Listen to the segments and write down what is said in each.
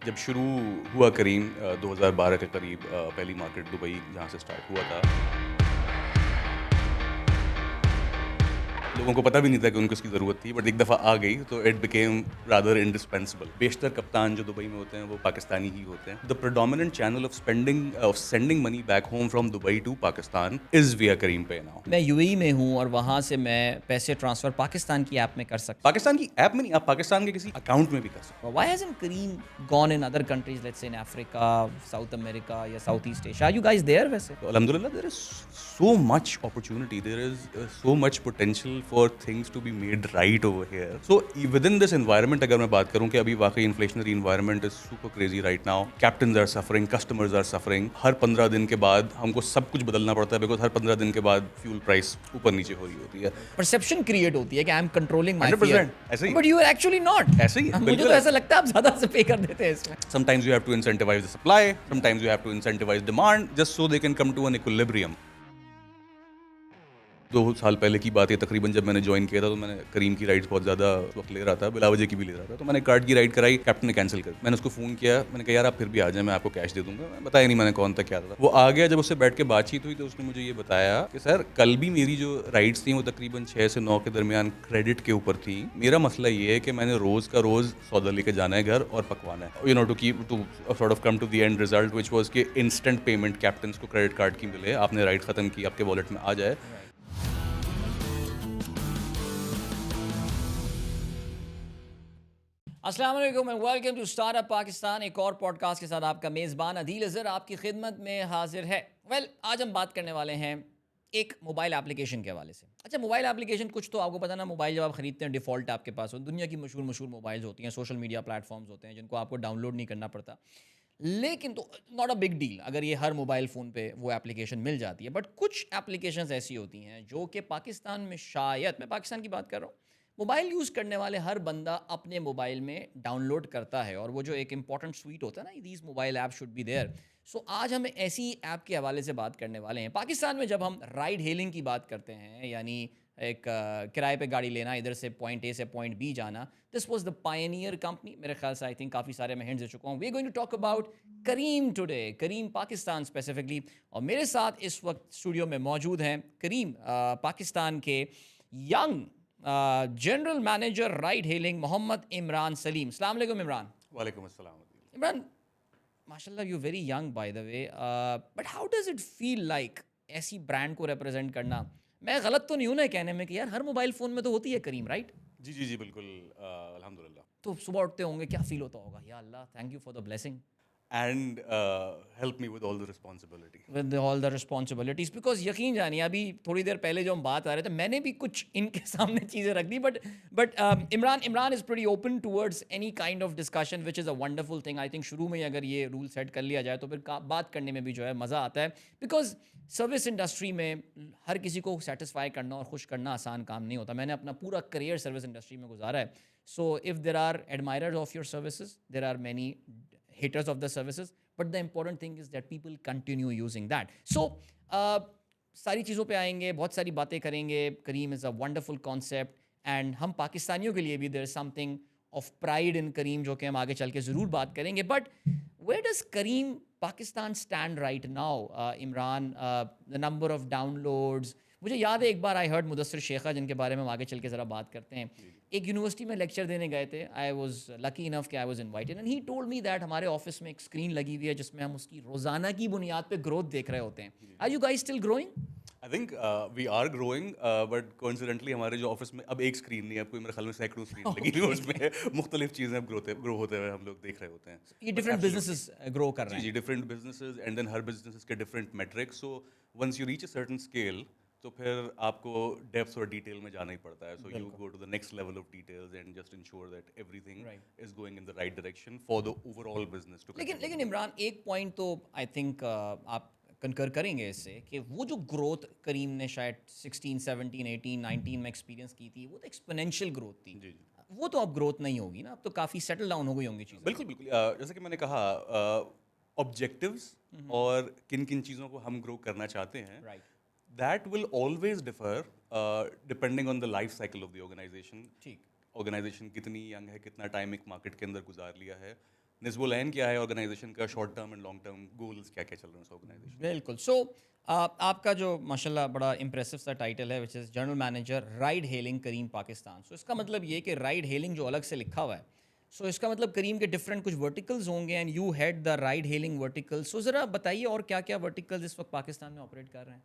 जब शुरू हुआ करीम 2012 के करीब पहली मार्केट दुबई जहाँ से स्टार्ट हुआ था, लोगों को पता भी नहीं था कि उनको इसकी ज़रूरत थी, बट एक दफ़ा आ गई तो इट बिकेम रादर इंडिस्पेंसिबल। बेशतर कप्तान जो दुबई में होते हैं वो पाकिस्तानी ही होते हैं। The predominant channel of sending money back home from Dubai to Pakistan is via Careem पे नाउ। मैं यूएई में हूँ और वहाँ से मैं पैसे ट्रांसफ़र पाकिस्तान की ऐप में कर सकता पाकिस्तान की ऐप में नहीं, आप पाकिस्तान के किसी अकाउंट में भी कर सकते हूँ। Why hasn't Careem gone in other countries let's say in Africa, South America या South East Asia? Are you guys there वैसे? हो। तो अल्हम्दुलिल्लाह there is so much opportunity, there is so much potential for things to be made right over here. So within this environment अगर मैं बात करूं कि अभी वाकई inflationary environment is super crazy right now, captains are suffering, customers are suffering, हर 15 दिन के बाद हमको सब कुछ बदलना पड़ता है बिकॉज हर 15 दिन के बाद फ्यूल प्राइस ऊपर नीचे हो रही होती है। परसेप्शन क्रिएट होती है कि I am controlling my 100% fear, ऐसे ही but you are actually not. ऐसे ही मुझे बिल्कुल तो ऐसा लगता है आप ज़्यादा से पे कर देते हैं इसमें। sometimes you have to incentivize the supply, sometimes you have to incentivize demand just so they can come to an equilibrium. 2 साल पहले की बात है तकरीबन, जब मैंने ज्वाइन किया था तो मैंने करीम की राइड्स बहुत ज़्यादा उस वक्त ले रहा था, बिला वजह की भी ले रहा था, तो मैंने कार्ड की राइड कराई, कैप्टन ने कैंसिल कर। मैंने उसको फ़ोन किया, मैंने कहा यार आप फिर भी आ जाए, मैं आपको कैश दे दूंगा। मैं बताया नहीं मैंने कौन था क्या था। वो आ गया, जब उससे बैठ के बातचीत हुई तो उसने मुझे ये बताया कि सर कल भी मेरी जो राइड्स थी वो तकरीबन 6 से 9 के दरमियान क्रेडिट के ऊपर थी। मेरा मसला ये है कि मैंने रोज़ का रोज़ सौदा लेके जाना है घर और पकवाना है, you know, to keep to sort of come to the end result which was कि इंस्टेंट पेमेंट कैप्टन को क्रेडिट कार्ड की मिले, आपने राइड ख़त्म की, आपके वॉलेट में आ जाए। अस्सलाम वालेकुम and welcome to startup Pakistan. एक और पॉडकास्ट के साथ आपका मेज़बान अदील अज़हर आपकी खिदमत में हाजिर है। आज हम बात करने वाले हैं एक मोबाइल एप्लीकेशन के हवाले से। अच्छा, मोबाइल एप्लीकेशन, कुछ तो आपको पता ना, मोबाइल जब आप खरीदते हैं डिफ़ॉल्ट आपके पास हो, दुनिया की मशहूर मशहूर मोबाइल्स होती हैं, सोशल मीडिया प्लेटफॉर्म्स होते हैं जिनको आपको डाउनलोड नहीं करना पड़ता। लेकिन तो नॉट अ बिग डील अगर ये हर मोबाइल फ़ोन पे वो एप्लीकेशन मिल जाती है, बट कुछ एप्लीकेशंस ऐसी होती हैं जो कि पाकिस्तान में, शायद मैं पाकिस्तान की बात कर रहा हूँ, मोबाइल यूज़ करने वाले हर बंदा अपने मोबाइल में डाउनलोड करता है, और वो जो एक इंपॉर्टेंट स्वीट होता है ना, these mobile app should be there. So आज हम ऐसी ऐप के हवाले से बात करने वाले हैं। पाकिस्तान में जब हम राइड हेलिंग की बात करते हैं, यानी एक किराए पे गाड़ी लेना, इधर से पॉइंट ए से पॉइंट बी जाना, this was the Pioneer company. मेरे ख्याल से आई थिंक काफ़ी सारे मैं हिंट्स दे चुका हूँ। We are going to talk about Careem today, Careem Pakistan specifically. और मेरे साथ इस वक्त स्टूडियो में मौजूद हैं करीम पाकिस्तान के young general manager ride hailing Mohammad Imran Saleem. अस्सलाम वालेकुम इमरान। वालेकुम अस्सलाम। इमरान, माशाल्लाह you very young by the way, but how does it feel like ऐसी ब्रांड को रिप्रेजेंट करना? मैं गलत तो नहीं हूं ना कहने में कि यार हर मोबाइल फ़ोन में तो होती है करीम, राइट? जी जी जी बिल्कुल, अल्हम्दुलिल्लाह। तो सुबह उठते होंगे, क्या फील होता होगा, या अल्लाह thank you for the blessing and help me with all the responsibility. With all the responsibilities. Because यकीन जानिए, अभी थोड़ी देर पहले जो हम बात आ रहे थे, मैंने भी कुछ इनके सामने चीज़ें रख दी, but Imran Imran is pretty open towards any kind of discussion, which is a wonderful thing. I think शुरू में ही अगर ये रूल सेट कर लिया जाए तो फिर बात करने में भी जो है मज़ा आता है। बिकॉज सर्विस इंडस्ट्री में हर किसी को सेटिस्फाई करना और खुश करना आसान काम नहीं होता। मैंने अपना पूरा करियर सर्विस इंडस्ट्री में गुजारा है। So if there are admirers of your services, there are many haters of the services, but the important thing is that people continue using that. So सारी चीज़ों पे आएंगे, बहुत सारी बातें करेंगे। Careem is a wonderful concept, and हम पाकिस्तानियों के लिए भी there is something of pride in Careem, जो कि हम आगे चल के ज़रूर बात करेंगे। But where does Careem Pakistan stand right now Imran? The number of downloads, मुझे याद है एक बार आई हर्ड मुदस्सिर शेखा, जिनके बारे में हम आगे चल के ज़रा बात करते हैं, एक यूनिवर्सिटी में लेक्चर देने गए थे। आई वाज लकी इनफ कि I was invited, and he told me that हमारे ऑफिस में एक स्क्रीन लगी हुई है जिसमें हम उसकी रोज़ाना की बुनियाद पे ग्रोथ देख रहे होते हैं। Are you guys still growing? I think we are growing, but coincidentally हमारे जो ऑफिस में अब एक स्क्रीन नहीं है, आपको मेरे ख्याल में सैकड़ों स्क्रीन लगी हुई है, उसमें मुख्तलिफ चीज़ें अब ग्रो होते हुए हम लोग देख रहे होते हैं। ये but different absolutely businesses grow कर जी रहे जी, हैं। डिफरेंट बिजनेसेस एंड देन हर बिजनेस के different metrics. So once you reach a certain scale तो फिर आपको डेप्थ और डिटेल में जाना ही पड़ता है। सो यू बिल्कुल, go to the next level of details and just ensure that everything right. Is going in the right direction for the overall business to लेकिन कंटिन्यू लेकिन ग्रोइंग। इमरान, एक पॉइंट तो आई थिंक आप कंकर करेंगे इससे, कि वो जो ग्रोथ करीम ने शायद 16 17 18 19 में एक्सपीरियंस की थी, वो तो एक्सपोनेंशियल ग्रोथ थी। जी जी वो तो अब ग्रोथ नहीं होगी ना, अब तो काफ़ी सेटल डाउन हो गई होंगी चीज़ें। बिल्कुल बिल्कुल, जैसे कि मैंने कहा, ऑब्जेक्टिव्स और किन किन चीज़ों को हम ग्रो करना चाहते हैं, right, that will always differ depending on the life cycle of the organization. ठीक। ऑर्गेनाइजेशन कितनी यंग है, कितना टाइम एक मार्केट के अंदर गुजार लिया है, निज़्बोलैन क्या है ऑर्गेनाइजेशन का, short term and long term goals क्या क्या चल रहे हैं उस ऑर्गेनाइजेशन। बिल्कुल। सो आपका जो माशाल्लाह बड़ा इंप्रेसिव सा टाइटल है, which is general manager ride hailing Careem Pakistan. So इसका मतलब ये कि राइड हेलिंग जो अलग से लिखा हुआ है, सो इसका मतलब करीम के डिफरेंट कुछ वर्टिकल्स होंगे and you head the ride hailing vertical. So ज़रा बताइए और क्या क्या वर्टिकल्स इस वक्त पाकिस्तान में ऑपरेट कर रहे हैं।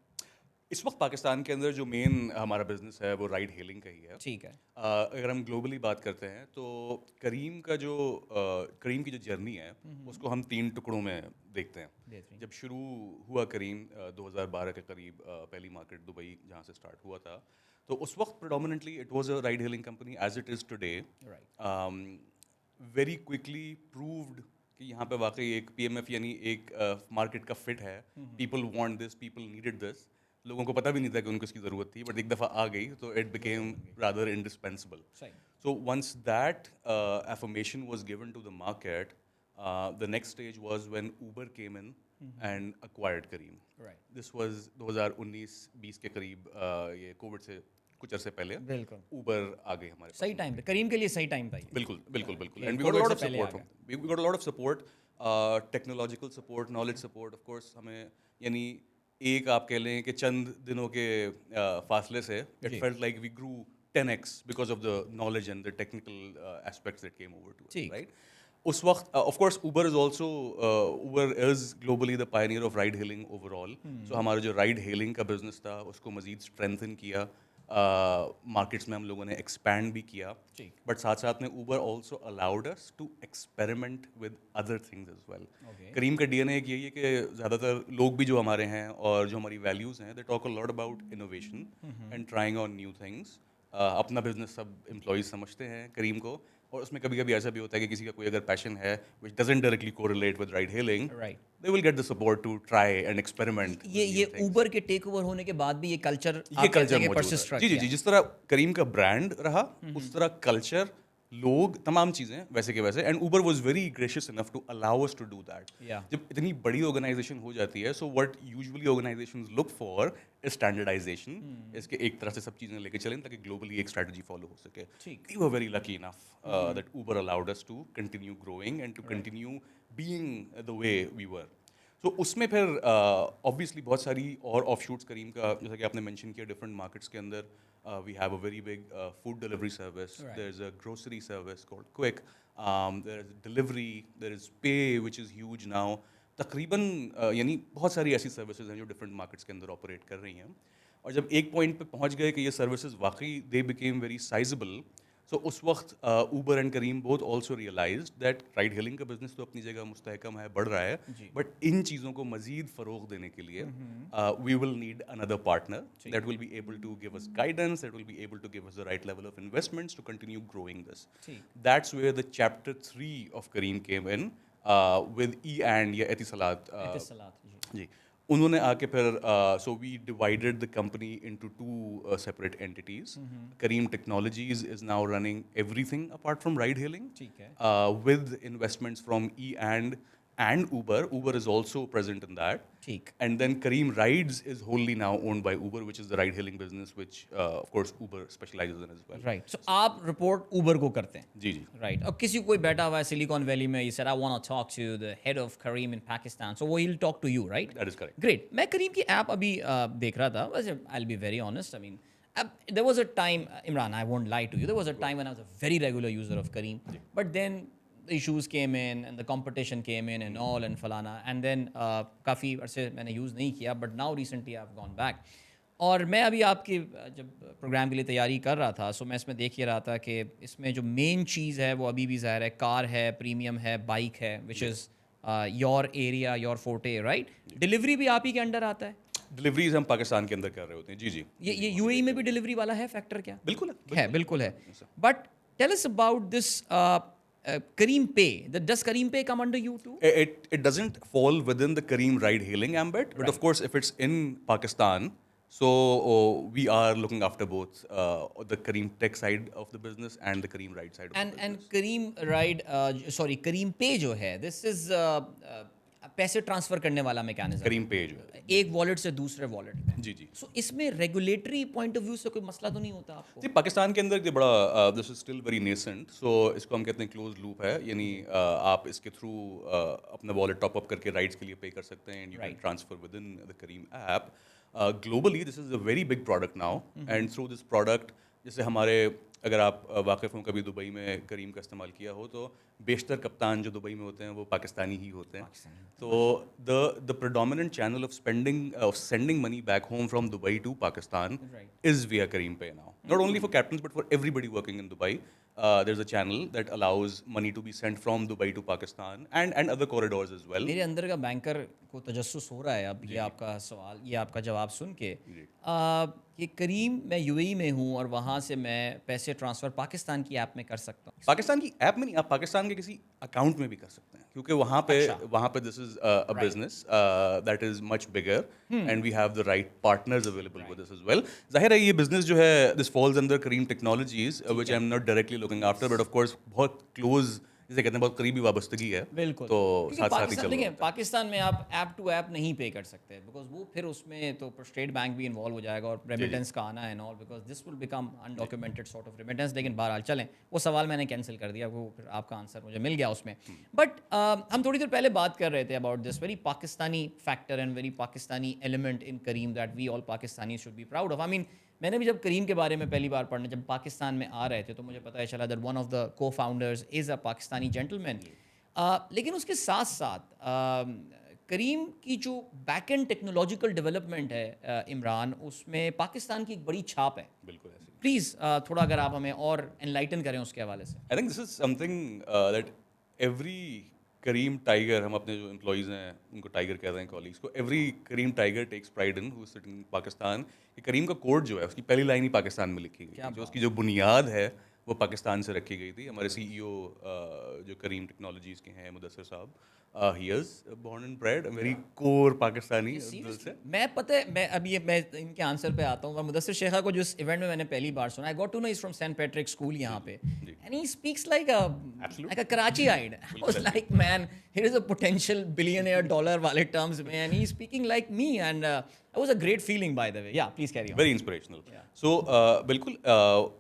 इस वक्त पाकिस्तान के अंदर जो मेन हमारा बिजनेस है वो राइड हेलिंग का ही है। ठीक है। अगर हम ग्लोबली बात करते हैं तो करीम की जो जर्नी है उसको हम 3 टुकड़ों में देखते हैं। बेहतरीन। जब शुरू हुआ करीम 2012 के करीब, पहली मार्केट दुबई जहाँ से स्टार्ट हुआ था, तो उस वक्त predominantly it was a ride hailing company as it is today. Right. Very quickly proved कि यहाँ पे वाकई एक पीएमएफ यानी एक मार्केट का फिट है। People want this, people needed this. लोगों को पता भी नहीं था कि उनको इसकी ज़रूरत थी, बट एक दफ़ा आ गई तो इट बिकेम रादर इंडिस्पेंसिबल। सही। So once that affirmation was given to the market, the next stage was when Uber came in and acquired Careem. Right. This was 2019-20 के करीब, ये कोविड से कुछ अरसे पहले बिल्कुल। Uber आ गई हमारे सही पास। टाइम पे, करीम के लिए सही टाइम था ये। बिल्कुल बिल्कुल बिल्कुल, कि and we got a Covid lot से of पहले support आ from गया। them. We got a lot of support, technological support, knowledge support, of course। हमें यानी एक आप कह लें कि चंद दिनों के फासले से it ji. felt like we grew 10x because of the knowledge and the technical aspects that came over to us, ठीक। right? उस वक्त of course Uber is globally the pioneer of ride hailing overall। So हमारा जो ride hailing का business था उसको मज़ीद strengthen किया, मार्केट्स में हम लोगों ने एक्सपैंड भी किया, ठीक। बट साथ साथ में Uber also allowed us to experiment with other things as well. Okay. Careem का डीएनए एक यही है कि ज़्यादातर लोग भी जो हमारे हैं और जो हमारी वैल्यूज़ हैं, they talk a lot about innovation and trying on new things. अपना बिजनेस सब एम्प्लॉयज़ समझते हैं करीम को, और उसमें कभी कभी ऐसा भी होता है कि किसी का कोई अगर पैशन है which doesn't directly correlate with ride hailing, right. They will get the support to try and experiment ये विद ये न्यू थिंग्स। ऊबर के टेक ओवर होने के बाद भी ये कल्चर ये आप कहते कल्चर हैं कि मौजूद परसिस्ट है। रह जी जी गया। जी, जिस तरह करीम का ब्रांड रहा उस तरह कल्चर, लोग, तमाम चीज़ें वैसे के वैसे, and Uber was very gracious enough to allow us to do that. Yeah. जब इतनी बड़ी ऑर्गेनाइजेशन हो जाती है, so what usually organizations look for is standardization. इसके एक तरह से सब चीज़ें लेके चलें ताकि ग्लोबली एक स्ट्रैटेजी फॉलो हो सके। ठीक। We were very lucky enough that Uber allowed us to continue growing and to right. Continue being the way we were. तो उसमें फिर ऑब्वियसली बहुत सारी और ऑफशूट्स करीम का, जैसा कि आपने मेंशन किया, डिफरेंट मार्केट्स के अंदर we have a very big food delivery service, Right. There is a grocery service called Quik, there is delivery, there is pay which is huge now. तकरीबन यानी बहुत सारी ऐसी सर्विसेज हैं जो डिफरेंट मार्केट्स के अंदर ऑपरेट कर रही हैं, और जब एक पॉइंट पे पहुंच गए कि ये सर्विसेज वाकई they became very sizable, so उस वक्त Uber and Careem both also realize that ride hailing का बिजनेस तो अपनी जगह मुस्तहकम है, बढ़ रहा है, जी। बट इन चीज़ों को मजीद फ़रोग देने के लिए we will need another partner ठीक। That will be able to give us guidance, that will be able to give us the right level of investments to continue growing this. ठीक। That's where the chapter 3 of Careem came in with e and या Etisalat. Etisalat, जी। जी, उन्होंने आके फिर so we divided the company into 2 separate entities. Careem technologies is now running everything apart from ride hailing, ठीक है। with investments from and Uber. Uber is also present in that. ठीक। And then Careem Rides is wholly now owned by Uber, which is the ride-hailing business, which of course Uber specializes in as well. Right. So आप report Uber को करते हैं। जी जी। Right. अब किसी को कोई बैठा हुआ है सिलिकॉन वैली में, he said I want to talk to the head of Careem in Pakistan, so वो he will talk to you, right? That is correct. Great. मैं करीम की ऐप अभी देख रहा था, वैसे I will be very honest, I mean there was a time, Imran, I won't lie to you, there was a time when I was a very regular user of Careem, but then the issues came in and the competition came in and all and falana, and then काफ़ी अरसे मैंने use नहीं किया, but now recently I've gone back। और मैं अभी आपकी जब प्रोग्राम के लिए तैयारी कर रहा था, सो मैं इसमें देख ही रहा था कि इसमें जो मेन चीज़ है वो अभी भी ज़ाहिर है कार है, प्रीमियम है, बाइक है, which is your area, your forte, right? Delivery भी आप ही के अंडर आता है? डिलीवरीज हम पाकिस्तान के अंदर कर रहे होते हैं। जी जी। ये यूएई में भी डिलीवरी वाला है फैक्टर क्या? बिल्कुल है, बिल्कुल है। But tell us about this Careem Pay. Does Careem Pay come under you too? It doesn't fall within the Careem ride-hailing ambit, but of Right. course, if it's in Pakistan, so we are looking after both the Careem Tech side of the business and the Careem Ride side of the And business. Careem Ride, sorry, Careem Pay जो है, this is पैसे transfer करने वाला mechanism, करीम पे जो है। एक wallet से दूसरे वॉलेट में। जी जी सो इसमें रेगुलेटरी पॉइंट ऑफ व्यू से कोई मसला तो नहीं होता आपको? जी, पाकिस्तान के अंदर ये बड़ा this is still very nascent, so इसको हम कहते हैं क्लोज लूप है, यानी आप इसके थ्रू अपना वॉलेट टॉप अप करके राइड्स के लिए पे कर सकते हैं, and you can Right. Transfer within the Careem app. Globally this is a very big product now, and through this product, जैसे हमारे, अगर आप वाकिफ़ हो कभी दुबई में करीम का इस्तेमाल किया हो, तो बेशतर कप्तान जो दुबई में होते हैं वो पाकिस्तानी ही होते हैं। So the predominant channel of sending money back home from Dubai to Pakistan Right. is via Careem Pay now. Not only for captains but for everybody working in Dubai. There's a channel that allows money to be sent from Dubai to Pakistan and other corridors as well. मेरे अंदर का banker को तजस्सुस हो रहा है अब ये आपका सवाल, ये आपका जवाब सुन के। ये करीम, मैं यूएई में हूँ और वहाँ से मैं पैसे ट्रांसफ़र पाकिस्तान की ऐप में कर सकता हूँ। पाकिस्तान की ऐप में नहीं, आप पाकिस्तान के किसी अकाउंट में भी कर सकते हैं, क्योंकि वहाँ पे this is a business that is much bigger, and we have the right partners available with this as well. जाहिर है ये बिजनेस जो है, this falls under Careem technologies, which I am not directly looking after, but of course बहुत close, जिसे कहते हैं बहुत करीबी वाबस्तगी है। बिल्कुल, तो क्योंकि साथ साथ ही पाकिस्तान, चल देखिए रहा है। पाकिस्तान में आप ऐप टू ऐप नहीं पे कर सकते, बिकॉज वो फिर उसमें तो स्टेट बैंक भी इन्वॉल्व हो जाएगा और रेमिटेंस का आना है all, because this will become undocumented sort of remittance. लेकिन बहरहाल चलें, वो सवाल मैंने कैंसिल कर दिया, वो फिर आपका आंसर मुझे मिल गया उसमें। बट हम थोड़ी देर पहले बात कर रहे थे about this very Pakistani factor and very Pakistani element in Careem that we all Pakistani should be proud of. I mean, मैंने भी जब करीम के बारे में पहली बार पढ़ने, जब पाकिस्तान में आ रहे थे, तो मुझे पता चला दैट वन ऑफ द को founders is a Pakistani gentleman. लेकिन उसके साथ साथ करीम की जो बैक एंड टेक्नोलॉजिकल डेवलपमेंट है इमरान, उसमें पाकिस्तान की एक बड़ी छाप है। बिल्कुल ऐसे। प्लीज़ थोड़ा अगर आप हमें और एनलाइटन करें उसके हवाले से। I think this is something that every Careem tiger, हम अपने जो एम्प्लॉयज़ हैं उनको टाइगर कहते हैं, कॉलीग्स को, every Careem tiger takes pride in who sitting in Pakistan. कि करीम का कोड जो है, उसकी पहली लाइन ही पाकिस्तान में लिखी गई थी, जो उसकी जो बुनियाद है वो पाकिस्तान से रखी गई थी। हमारे सीईओ जो करीम टेक्नोलॉजीज़ के हैं, मुदस्सिर साहब, he is born and bred very core Pakistani दिल से। मैं पता है, मैं अब ये मैं इनके आंसर पे आता हूँ। मुदस्सिर शेखा को जिस इवेंट में मैंने पहली बार सुना, I got to know is from Saint Patrick school यहाँ पे, and he speaks like a Karachiite. I was like, man, here is a potential billionaire dollar वाले टर्म्स में, and he is speaking like me, and it was a great feeling by the way. Yeah please carry on. Very inspirational. So बिल्कुल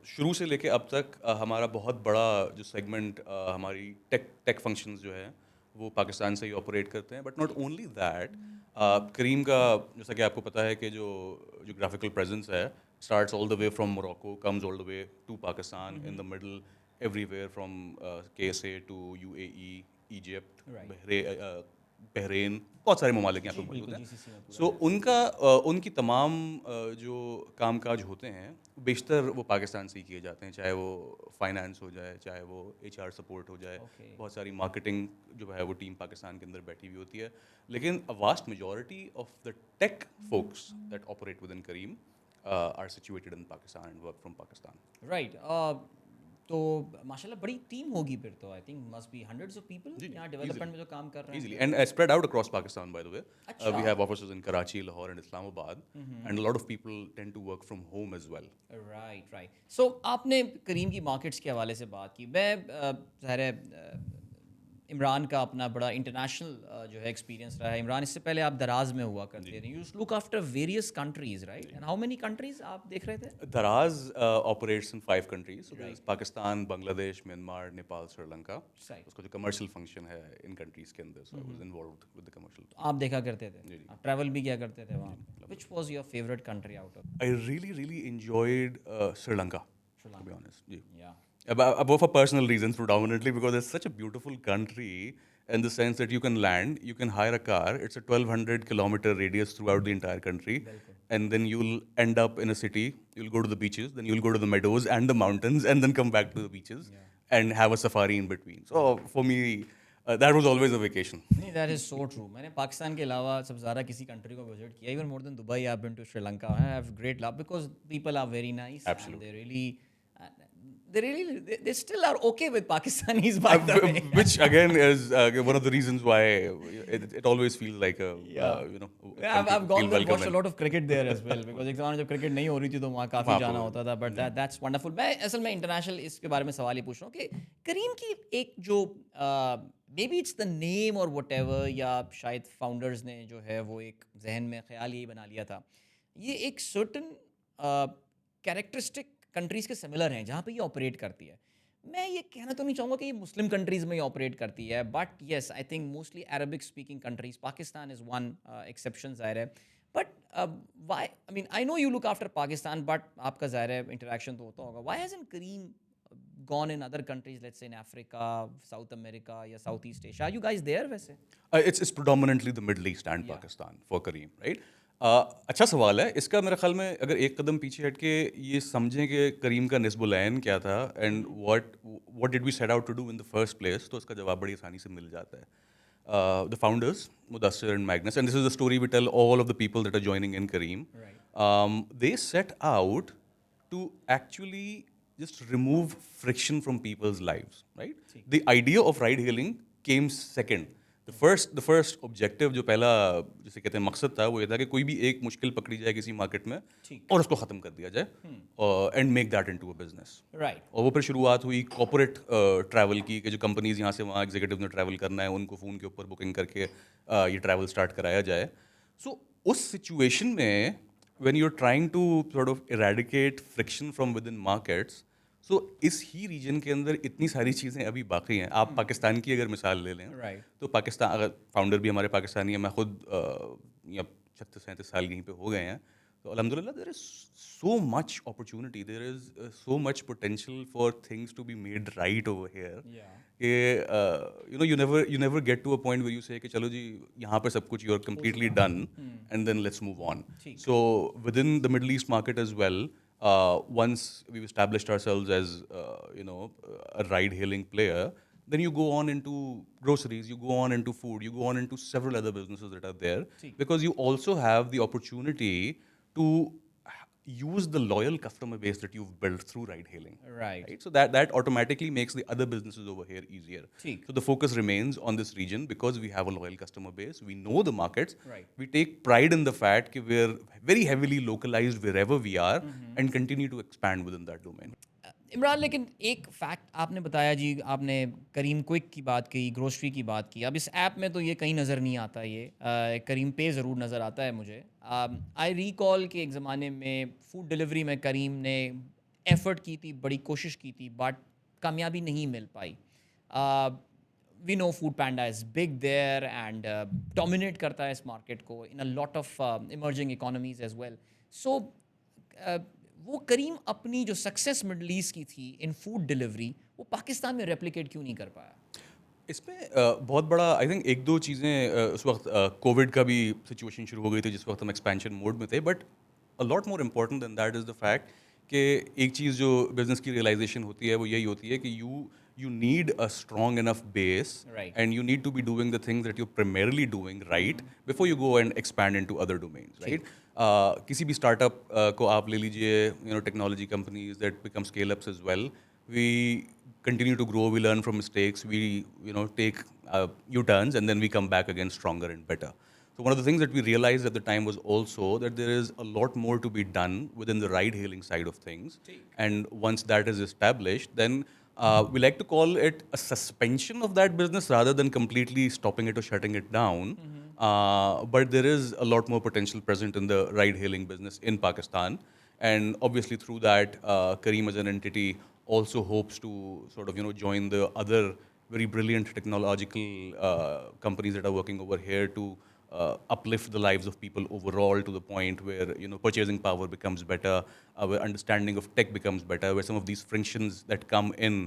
शुरू से लेके अब तक हमारा बहुत बड़ा जो सेगमेंट हमारी टेक फंक्शंस जो है वो पाकिस्तान से ही ऑपरेट करते हैं। But not only that, Careem का, जैसा कि आपको पता है कि जो ग्राफिकल प्रेजेंस है, starts all the way from Morocco, comes all the way to Pakistan, in the middle everywhere from KSA to UAE, Egypt, Bahrain, बहुत सारे ममालिक यहाँ पे मौजूद हैं। सो उनकी तमाम जो कामकाज होते हैं बेशतर वो पाकिस्तान से ही किए जाते हैं, चाहे वो फाइनेंस हो जाए, चाहे वो HR सपोर्ट हो जाए। बहुत सारी मार्केटिंग जो है वो टीम पाकिस्तान के अंदर बैठी हुई होती है, लेकिन a vast majority of the tech folks that operate within Careem are situated in Pakistan and work from Pakistan. Right. तो माशाल्लाह बड़ी टीम होगी फिर तो। I think must be hundreds of people यहाँ डेवलपमेंट में जो काम कर रहे हैं। Easily, and spread out across Pakistan, by the way. Acha. We have offices in Karachi, Lahore, and Islamabad, and a lot of people tend to work from home as well. Right. So आपने Careem की markets के हवाले से बात की। मैं ज़ाहिर है इमरान का अपना बड़ा इंटरनेशनल जो है एक्सपीरियंस रहा है। इमरान, इससे पहले आप दराज में हुआ करते थे। You look after various countries, right? And how many countries आप देख रहे थे? Daraz operates in 5 countries. So there's Pakistan, Bangladesh, Myanmar, Nepal, Sri Lanka. Right. उसका जो कमर्शियल फंक्शन है इन कंट्रीज के अंदर, so I was involved with the commercial. आप देखा करते थे, आप ट्रैवल भी किया करते थे वहाँ। Which was your favourite country out of? I really enjoyed Sri Lanka, to be honest. जी. या Above for personal reasons predominantly, because it's such a beautiful country in the sense that you can land, you can hire a car, it's a 1200-kilometer radius throughout the entire country, and then you'll end up in a city, you'll go to the beaches, then you'll go to the meadows and the mountains, and then come back to the beaches and have a safari in between. So for me, that was always a vacation. नहीं, that is so true. मैंने पाकिस्तान के अलावा सबसे ज़्यादा किसी country को visit किया, even more than Dubai. I have been to Sri Lanka. I have great love because people are very nice. Absolutely. They still are okay with Pakistanis, by the way. Which again is one of the reasons why it always feels like a you know, I've gone feel there, welcome watched a lot of cricket there as well, because एक ज़माना जब cricket नहीं हो रही थी तो वहाँ काफ़ी जाना होता था। But that's wonderful. मैं असल में इंटरनेशनल इसके बारे में सवाल ये पूछ रहा हूँ कि करीम की एक जो may be it's the name और वट या शायद फाउंडर्स ने जो है वो एक जहन में ख्याल यही बना लिया था, ये एक सर्टन कैरेक्टरिस्टिक कंट्रीज़ के सिमिलर हैं जहाँ पे ये ऑपरेट करती है। मैं ये कहना तो नहीं चाहूँगा कि ये मुस्लिम कंट्रीज़ में ही ऑपरेट करती है, but yes I think mostly Arabic speaking countries, Pakistan is one exception ज़ाहिर है। But why, I mean I know you look after Pakistan, but आपका ज़ाहिर है इंटरेक्शन तो होता होगा। Why hasn't Careem gone in other countries, let's say in Africa, South America या Southeast Asia? Are you guys there वैसे? It's predominantly the Middle East and Yeah. Pakistan for Kareem, right? अच्छा सवाल है इसका। मेरे ख्याल में अगर एक कदम पीछे हट के ये समझें कि करीम का निस्बुलैन क्या था and what did we set out to do in the first place, तो इसका जवाब बड़ी आसानी से मिल जाता है। The founders Mudassir and Magnus, and this is the story we tell all of the people that are joining in Careem, Right. they set out to actually just remove friction from people's lives, right? See. The idea of ride hailing came second. The first objective, जो पहला जिसे कहते हैं मकसद था, वो ये था कि कोई भी एक मुश्किल पकड़ी जाए किसी मार्केट में ठीक। और उसको ख़त्म कर दिया जाए and make that into a business. Right. और वो फिर शुरुआत हुई कॉर्पोरेट ट्रैवल की, कि जो कंपनीज यहाँ से वहाँ एग्जीक्यूटिव ने ट्रैवल करना है उनको फ़ोन के ऊपर बुकिंग करके ये ट्रैवल स्टार्ट कराया जाए। सो उस सिचुएशन में when you're trying to sort of eradicate friction from within markets, so इस ही रीजन के अंदर इतनी सारी चीज़ें अभी बाकी हैं। आप पाकिस्तान की अगर मिसाल ले लें, Right. तो पाकिस्तान, अगर फाउंडर भी हमारे पाकिस्तानी है, मैं खुद या 36-37 साल यहीं पे हो गए हैं, तो अल्हम्दुलिल्लाह there is so much opportunity, there is so much potential for things to be made right over here, Yeah. कि you never get to a point where you say कि चलो जी यहाँ पे सब कुछ you are completely done and then let's move on. ठीक। So within the Middle East market as well, once we've established ourselves as a ride-hailing player, then you go on into groceries, you go on into food, you go on into several other businesses that are there, ठीक। because you also have the opportunity to use the loyal customer base that you've built through ride hailing. Right. So that automatically makes the other businesses over here easier. ठीक। So the focus remains on this region because we have a loyal customer base. We know the markets. Right. We take pride in the fact that we're very heavily localized wherever we are and continue to expand within that domain. Imran, लेकिन एक fact आपने बताया जी, आपने करीम quick की बात की, grocery की बात की। अब इस ऐप में तो ये कहीं नज़र नहीं आता, ये करीम पे ज़रूर नज़र आता है मुझे। आई रिकॉल कि एक ज़माने में फ़ूड डिलीवरी में करीम ने एफ़र्ट की थी, बड़ी कोशिश की थी, बट कामयाबी नहीं मिल पाई। We know Food Panda is big there and dominate करता है इस मार्केट को in a lot of emerging economies as well. So वो करीम अपनी जो सक्सेस मिडल ईस्ट की थी इन फूड डिलीवरी, वो पाकिस्तान में रेप्लिकेट क्यों नहीं कर पाया? इसमें बहुत बड़ा आई थिंक एक दो चीज़ें, उस वक्त कोविड का भी सिचुएशन शुरू हो गई थी जिस वक्त हम एक्सपेंशन मोड में थे, but a lot more important then that is the fact कि एक चीज़ जो बिजनेस की रियलाइजेशन होती है वो यही होती है कि you need a strong enough base, Right. and you need to be doing the things that you're primarily doing right before you go and expand into other domains, right? किसी भी startup को आप ले लीजिए, technology companies that become scale-ups as well. We continue to grow, we learn from mistakes, we take U-turns, and then we come back again stronger and better. So one of the things that we realized at the time was also that there is a lot more to be done within the ride-hailing side of things. And once that is established, then we like to call it a suspension of that business rather than completely stopping it or shutting it down. But there is a lot more potential present in the ride-hailing business in Pakistan. And obviously through that, Kareem as an entity also hopes to sort of, join the other very brilliant technological companies that are working over here to uplift the lives of people overall to the point where purchasing power becomes better, where understanding of tech becomes better, where some of these frictions that come in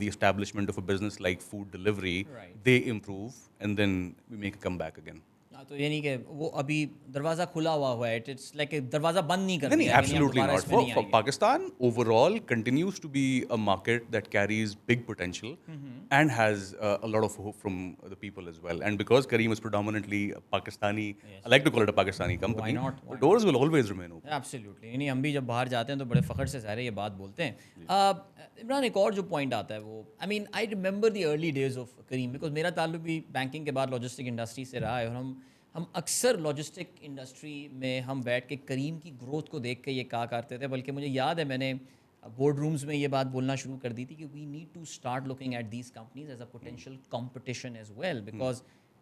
the establishment of a business like food delivery, Right. they improve, and then we make a comeback again. तो ये नहीं कि वो अभी दरवाज़ा खुला हुआ है, इट्स लाइक दरवाज़ा बंद नहीं कर No, दिया है कि नहीं, हम absolutely दोबारा not. इसमें नहीं For आएंगे। Pakistan, overall, continues to be a market that carries big potential and has a lot of hope from the people as well. And because Kareem is predominantly a Pakistani, I like to call it a Pakistani company, not? the doors will always remain open. Absolutely नहीं, हम भी जब बाहर जाते हैं तो बड़े फ़ख्र से सारे ये बात बोलते हैं। इमरान, एक और जो पॉइंट आता है वो, I mean I remember the early days of Careem, because मेरा ताल्लुक भी बैंकिंग के बाद लॉजिस्टिक इंडस्ट्री से रहा है, और हम अक्सर लॉजिस्टिक इंडस्ट्री में हम बैठ के करीम की ग्रोथ को देख के ये कहा करते थे। बल्कि मुझे याद है मैंने बोर्ड रूम्स में ये बात बोलना शुरू कर दी थी कि we need to start looking at these companies as a potential competition as well, because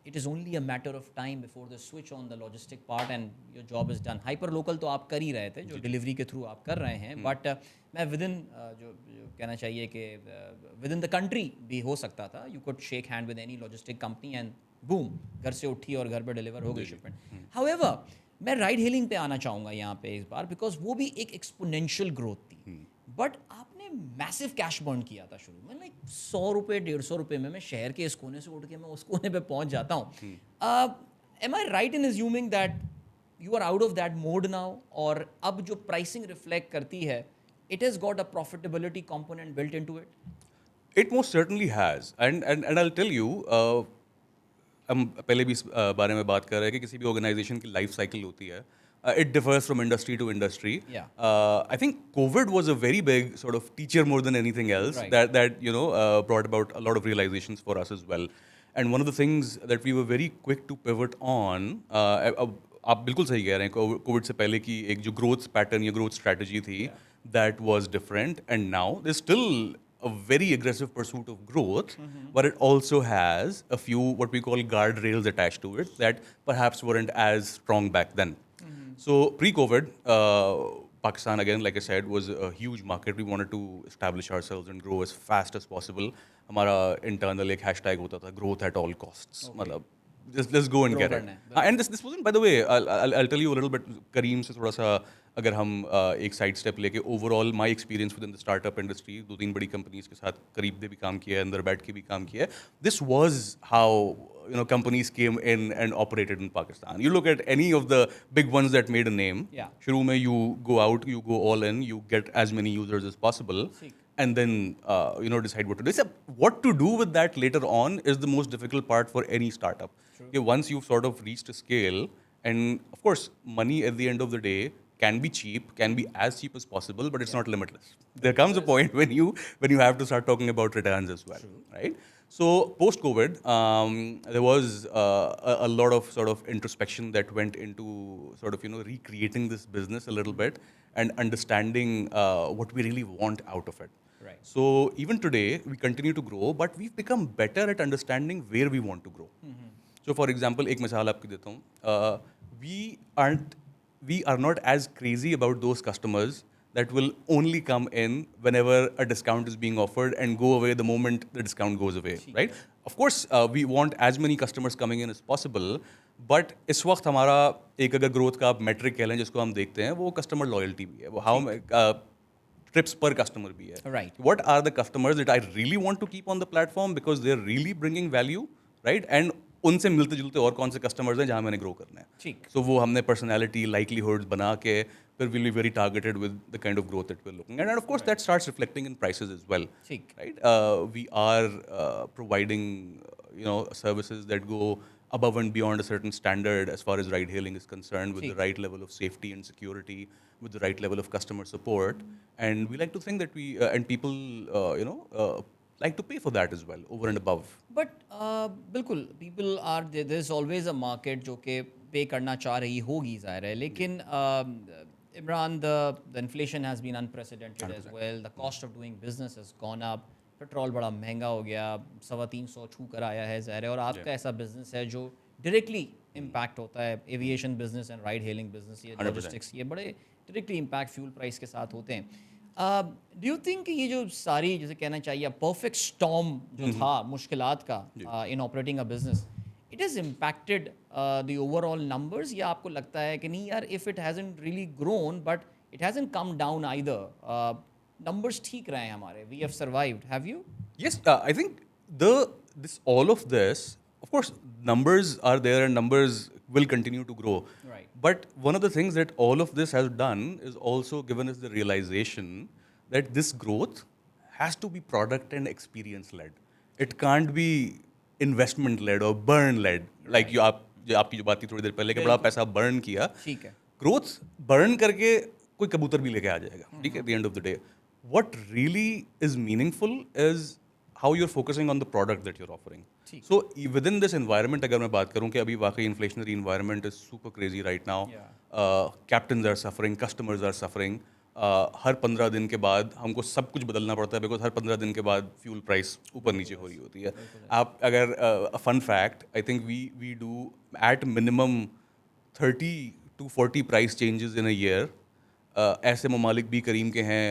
it is only a matter of time before they switch on the logistic part and your job is done. Hyper local तो आप कर ही रहे थे, जो delivery के through आप कर रहे हैं, बट मैं विद इन जो कहना चाहिए कि विद इन द कंट्री भी हो सकता था. You could shake hand with any logistic company and boom, घर से उठी और घर पर डिलीवर हो गई शिपमेंट. हाउएवर, मैं राइड हेलिंग पे आना चाहूँगा यहाँ पे इस बार, बिकॉज वो भी एक एक्सपोनेंशियल ग्रोथ थी. बट आपने मैसिव कैश बर्न किया था शुरू में, लाइक 100 रुपये 150 रुपये में मैं शहर के इस कोने से उठ के मैं उस कोने पे पहुँच जाता हूँ. Am I right in assuming that you are out of that mode now, और अब जो प्राइसिंग रिफ्लेक्ट करती है, it has got a profitability component built into it? It most certainly has, and I'll tell you, हम पहले भी इस बारे में बात कर रहे हैं कि किसी भी ऑर्गेनाइजेशन की लाइफ साइकिल होती है. It differs from industry to industry. Yeah. I think COVID was a very big sort of teacher more than anything else, Right. that brought about a lot of realizations for us as well. And one of the things that we were very quick to pivot on, आप बिल्कुल सही कह रहे हैं, Covid से पहले की एक जो ग्रोथ पैटर्न या ग्रोथ स्ट्रैटेजी थी, that was different, and now there's still a very aggressive pursuit of growth, but it also has a few what we call guardrails attached to it that perhaps weren't as strong back then. So pre-COVID, Pakistan, again, like I said, was a huge market. We wanted to establish ourselves and grow as fast as possible. हमारा internal एक hashtag होता था, growth at all costs. मतलब let's go and Grow get it. करना है, And this wasn't, by the way, I'll tell you a little bit. Kareem से थोड़ा सा अगर हम एक साइड स्टेप लेके overall my experience with in the startup industry, 2-3 बड़ी कंपनीज के साथ करीब दे भी काम किया है, अंदर बैठ के भी काम किया है. This was how companies came in and operated in Pakistan. You look at any of the big ones that made a name. Yeah. शुरू में you go out, you go all in, you get as many users as possible, and then decide what to do. Except what to do with that later on is the most difficult part for any startup. Okay, once you've sort of reached a scale, and of course money at the end of the day can be cheap, can be as cheap as possible, but it's not limitless. There comes a point when you have to start talking about returns as well, right? So post-COVID, there was a lot of sort of introspection that went into sort of recreating this business a little bit and understanding what we really want out of it. Right. So even today, we continue to grow, but we've become better at understanding where we want to grow. So for example, एक मिसाल आपको देता हूँ. We are not as crazy about those customers that will only come in whenever a discount is being offered and go away the moment the discount goes away, right? Of course, we want as many customers coming in as possible, but इस वक्त हमारा एक अगर growth का आप metric कह लें जिसको हम देखते हैं, वो customer loyalty भी है, वो how trips per customer भी है. Right. What are the customers that I really want to keep on the platform because they're really bringing value, right? And उनसे मिलते जुलते और कौन से कस्टमर्स हैं जहाँ मैंने ग्रो करना है. ठीक. सो वो हमने पर्सनैलिटी लाइकलीहुड्स बना के फिर will be very targeted with the kind of growth that we are looking at, and of course that starts reflecting in prices as well. ठीक. Right, we are providing services that go above and beyond a certain standard as far as ride hailing is concerned, with the right level of safety and security, with the right level of customer support, and we like to think that we and people like to pay for that as well, over and above. But बिल्कुल, people are there is always a market जो कि पे करना चाह रही होगी, ज़ाहिर है, लेकिन Imran, the inflation has been unprecedented as well, the cost of doing business has gone up, petrol बड़ा महंगा हो गया, 350 छू कर आया है, ज़ाहिर है, और आपका ऐसा बिजनेस है जो डायरेक्टली इम्पैक्ट होता है, aviation business and ride hailing business, ये लॉजिस्टिक्स, ये बड़े डायरेक्टली इम्पैक्ट फ्यूल प्राइस के साथ होते हैं. डू यू थिंक ये जो सारी, जैसे कहना चाहिए, परफेक्ट स्टॉर्म जो था मुश्किलात का in operating a business, it has impacted the overall numbers, या आपको लगता है कि नहीं यार, if it hasn't really grown but it hasn't come down either, numbers ठीक रहे हैं हमारे, we have survived, have you? Yes, I think all of this, of course, numbers are there and numbers will continue to grow. Right. But one of the things that all of this has done is also given us the realization that this growth has to be product and experience led. It can't be investment led or burn led. Like आपकी जो बात थी थोड़ी देर पहले कि बड़ा पैसा burn किया. ठीक है. Growth burn करके कोई कबूतर भी लेके आ जाएगा. ठीक है, at the end of the day. What really is meaningful is how you're focusing on the product that you're offering. So within this environment, अगर मैं बात करूं कि अभी वाकई inflationary environment is super crazy right now. Captains are suffering, customers are suffering. हर 15 दिन के बाद हमको सब कुछ बदलना पड़ता है, बिकॉज हर 15 दिन के बाद फ्यूल प्राइस ऊपर नीचे हो रही होती है. आप अगर fun fact, I think we do at minimum 30 to 40 price changes in a year. ऐसे ममालिक भी करीम के हैं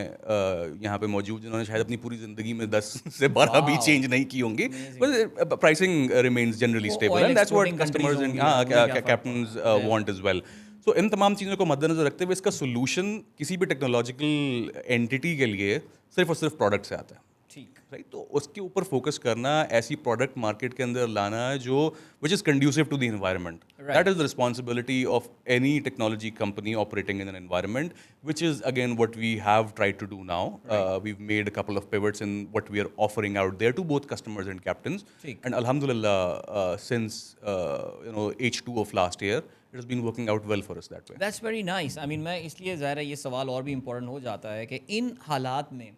यहाँ पे मौजूद जिन्होंने शायद अपनी पूरी ज़िंदगी में 10 से 12 भी Wow. चेंज नहीं की होंगी. बट प्राइसिंग रिमेन्स जनरली वो stable oil and that's what exporting countries customers होंगी, उन्हें क्या फ़र्क कैप्टन्स पड़ता है? Want as well. सो इन तमाम चीज़ों को मद्देनजर रखते हुए इसका सोल्यूशन किसी भी टेक्नोलॉजिकल एंटिटी के लिए सिर्फ और सिर्फ प्रोडक्ट से आता है. ठीक. राइट, तो उसके ऊपर फोकस करना, ऐसी प्रोडक्ट मार्केट के अंदर लाना जो which is conducive to the environment. Right. That is the responsibility of any technology company operating in an environment, which is again what we have tried to do now. We've made a couple of pivots in what we are offering out there to both customers and captains. ठीक. And alhamdulillah, since H2 of last year, it has been working out well for us that way. That's very nice. I mean मैं इसलिए ज़ाहिर है ये सवाल और भी important हो जाता है कि इन हालात में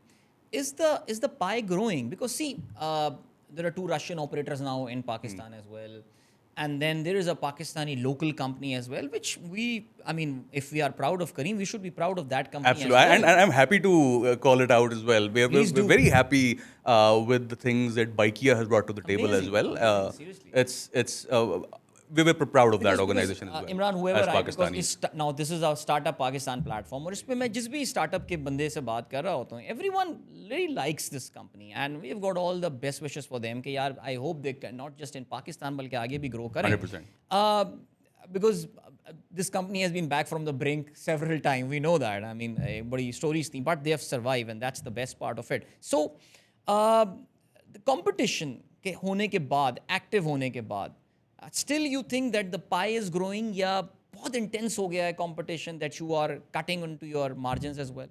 is the pie growing? Because see, there are 2 Russian operators now in Pakistan as well, and then there is a Pakistani local company as well, which I mean, if we are proud of Careem, we should be proud of that company. Absolutely, as well. and I'm happy to call it out as well. Please We're do. very happy with the things that Baikia has brought to the table as Amazing, well. amazing, seriously. It's we were proud of that Because, organization as well. Imran, whoever as I, because Pakistanis. now this is our startup Pakistan platform, और इस पे मैं जिस भी startup के बंदे से बात कर रहा होता हूँ, everyone really likes this company and we've got all the best wishes for them कि यार I hope they can not just in Pakistan बल्कि आगे भी grow करें. 100%. Because this company has been back from the brink several times. We know that. I mean, बड़ी stories थी, but they have survived and that's the best part of it. So, the competition के होने के बाद, active होने के बाद, still you think that the pie is growing या बहुत intense हो गया है competition that you are cutting into your margins as well?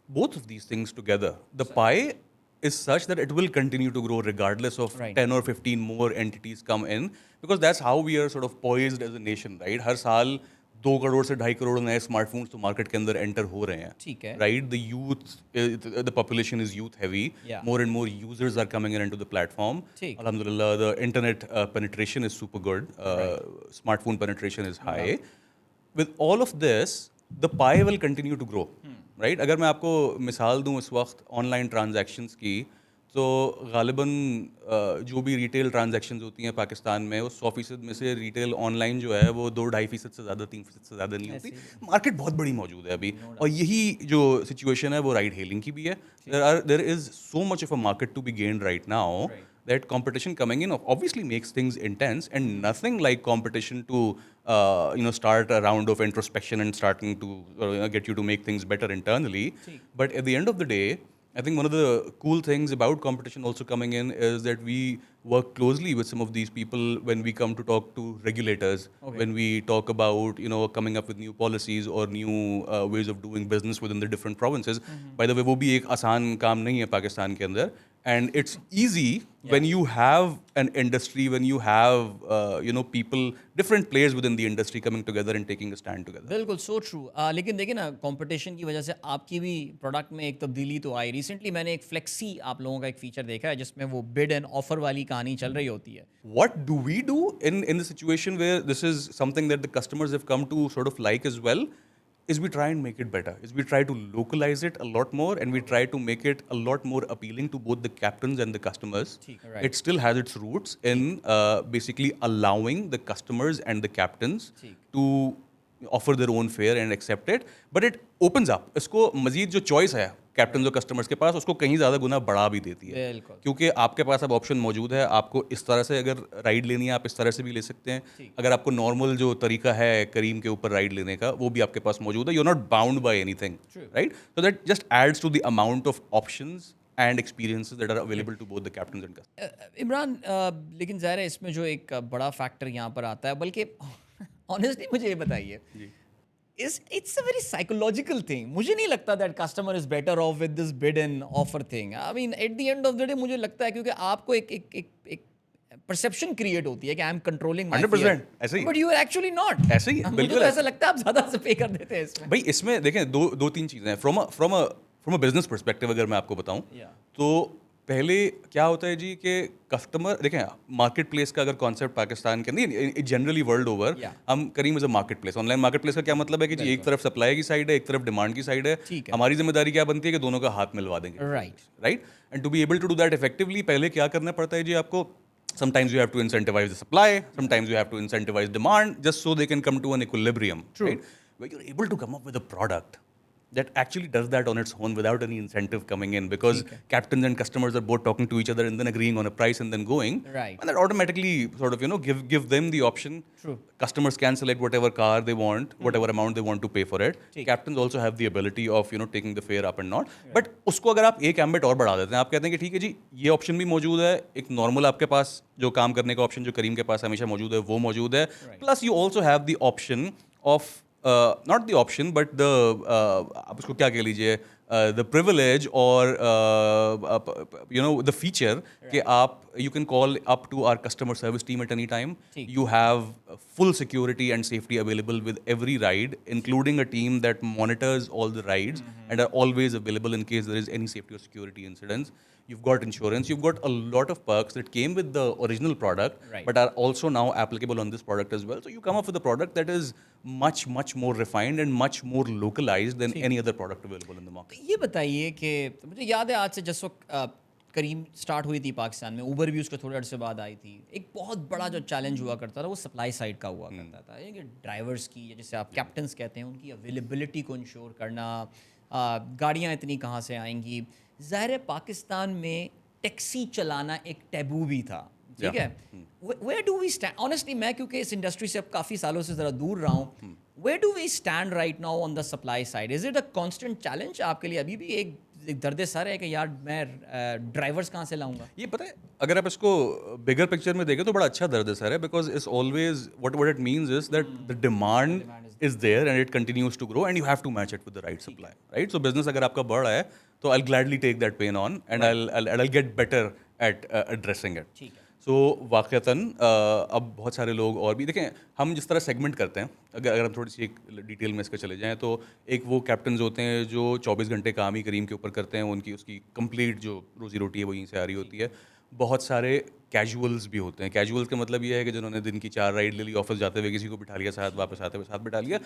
Both of these things together, the pie is such that it will continue to grow regardless of Right. 10 or 15 more entities come in, because that's how we are sort of poised as a nation, right? हर साल 2 करोड़ से 2.5 करोड़ नए smartphones तो market के अंदर enter हो रहे हैं. ठीक है. Right, the youth, the population is youth heavy. Yeah. More and more users are coming into the platform. ठीक. Alhamdulillah, the internet penetration is super good. Smartphone penetration is high. With all of this, the pie will continue to grow. Right? अगर मैं आपको मिसाल दूं इस वक्त online transactions की, तो गालिबन जो भी रिटेल ट्रांजैक्शंस होती हैं पाकिस्तान में, वो 100% में से रिटेल ऑनलाइन जो है वो 2-2.5% से ज़्यादा, 3% से ज़्यादा नहीं होती. मार्केट बहुत बड़ी मौजूद है अभी. और यही जो सिचुएशन है वो राइड हेलिंग की भी है. There is so much of a market to be gained right now. That competition coming in obviously makes things intense, and nothing like competition to start a round of introspection and starting to get you to make things better internally. But at the end of the day, I think one of the cool things about competition also coming in is that we work closely with some of these people when we come to talk to regulators, when we talk about coming up with new policies or new ways of doing business within the different provinces. By the way, वो भी एक आसान काम नहीं है पाकिस्तान के अंदर. And it's easy when you have an industry, when you have people, different players within the industry coming together and taking a stand together. बिल्कुल, so true. लेकिन देखिए ना, कंपटीशन की वजह से आपकी भी प्रोडक्ट में एक तब्दीली तो आई. रिसेंटली मैंने एक फ्लेक्सी आप लोगों का एक फीचर देखा है जिसमें वो बिड एंड ऑफर वाली कहानी चल रही होती है. What do we do in the situation where this is something that the customers have come to sort of like as well? Is we try and make it better. Is we try to localize it a lot more, and we try to make it a lot more appealing to both the captains and the customers. Right. It still has its roots in basically allowing the customers and the captains to offer their own fare and accept it. But it opens up. इसको मजीद जो choice है captain और customers के पास, उसको कहीं ज़्यादा गुना बढ़ा भी देती है. बिल्कुल. क्योंकि आपके पास अब ऑप्शन मौजूद है. आपको इस तरह से अगर राइड लेनी है, आप इस तरह से भी ले सकते हैं. अगर आपको नॉर्मल जो तरीका है करीम के ऊपर राइड लेने का, वो भी आपके पास मौजूद है. You are not bound by anything, right? So that just adds to the amount of options and experiences that are available to both the captains and customers. Imran, लेकिन ज़ाहिर है इसमें जो एक बड़ा फैक्टर यहाँ पर आता है, बल्कि ऑनेस्टली मुझे ये बताइए, it's a very psychological thing. मुझे नहीं लगता that customer is better off with this bid and offer thing. I mean, at the end of the day मुझे लगता है क्योंकि आपको एक perception create होती है कि I am controlling my 100% fear. ऐसे ही. But you are actually not. ऐसे ही है, मुझे बिल्कुल तो ऐसे. ऐसा लगता है आप ज़्यादा से पे कर देते हैं इसमें. भाई इसमें देखें दो तीन चीज़ें हैं. फ्रॉम अ बिजनेस पर्सपेक्टिव अगर मैं आपको बताऊं, तो पहले क्या होता है जी कि कस्टमर देखें, मार्केट प्लेस का अगर कॉन्सेप्ट पाकिस्तान के नहीं, जनरली वर्ल्ड ओवर Yeah. हम Careem as a market place, online market place का क्या मतलब है कि जी एक तरफ सप्लाई की साइड है, एक तरफ डिमांड की साइड है। ठीक है। हमारी जिम्मेदारी क्या बनती है कि दोनों का हाथ मिलवा देंगे, Right. Right? And to be able to do that effectively पहले क्या करना पड़ता है जी आपको? Sometimes you have to incentivize the supply, sometimes you have to incentivize demand just so they can come to an equilibrium, True. right? Where you're able to come up with a product that actually does that on its own without any incentive coming in, because ठीक है। captains and customers are both talking to each other and then agreeing on a price and then going. Right. And that automatically sort of, give them the option. True. Customers can select whatever car they want, whatever amount they want to pay for it. ठीक। Captains also have the ability of, taking the fare up and not. But उसको अगर आप एक ambit और बढ़ा देते हैं, आप कहते हैं कि ठीक है जी, ये ऑप्शन भी मौजूद है, एक नॉर्मल आपके पास जो काम करने का ऑप्शन जो करीम के पास हमेशा मौजूद है वो मौजूद है, plus you also have the option of not the option but the आप उसको क्या कह लीजिए, द प्रिविलेज और द फीचर कि आप you can call up to our customer service team at any time. You have full security and safety available with every ride, including a team that monitors all the rides and are always available in case there is any safety or security incidents. You've got insurance. You've got a lot of perks that came with the original product, Right. but are also now applicable on this product as well. So you come up with a product that is much, much more refined and much more localized than any other product available in the market. ये बताइए कि तो मुझे याद है आज से जिस वक्त करीम स्टार्ट हुई थी पाकिस्तान में, ऊबर भी उसके थोड़े अर्से बाद आई थी। एक बहुत बड़ा जो चैलेंज हुआ करता था वो सप्लाई साइड का हुआ करता था, ये कि ड्राइवर्स की या जैसे आप कैप्टन्स कहते हैं उनकी अवेलेबिलिटी को इंश्योर करना, गाड़ियाँ इतनी कहाँ से आएंगी। ज़ाहिर है पाकिस्तान में टैक्सी चलाना एक टैबू भी था, ठीक है। Where do we stand honestly, मैं क्योंकि इस इंडस्ट्री से अब काफ़ी सालों से ज़रा दूर रहा हूँ, where do we stand right now on the supply side? Is it a constant challenge आपके लिए? अभी भी एक दर्द सर है कि यार मैं ड्राइवर्स कहाँ से लाऊंगा? ये पता है, अगर आप इसको बिगर पिक्चर में देखें तो बड़ा अच्छा दर्द है सर है, because it's always what it means is that the demand is there and it continues to grow and you have to match it with the right supply, right? So business अगर आपका बढ़ रहा है तो I gladly take that pain on and I get better at addressing it. ठीक है। सो वाक़तन अब बहुत सारे लोग और भी देखें, हम जिस तरह सेगमेंट करते हैं, अगर हम थोड़ी सी एक डिटेल में इसका चले जाएं तो एक वो कैप्टन्स होते हैं जो 24 घंटे काम ही करीम के ऊपर करते हैं, उनकी उसकी कंप्लीट जो रोजी रोटी है वो यहीं से आ रही होती है. बहुत सारे कैजुअल्स भी होते हैं. कैजुअल्स का मतलब ये है कि जिन्होंने दिन की 4 राइड ले ली, ऑफिस जाते हुए किसी को बिठा लिया साथ, वापस आते हुए साथ बिठा लिया.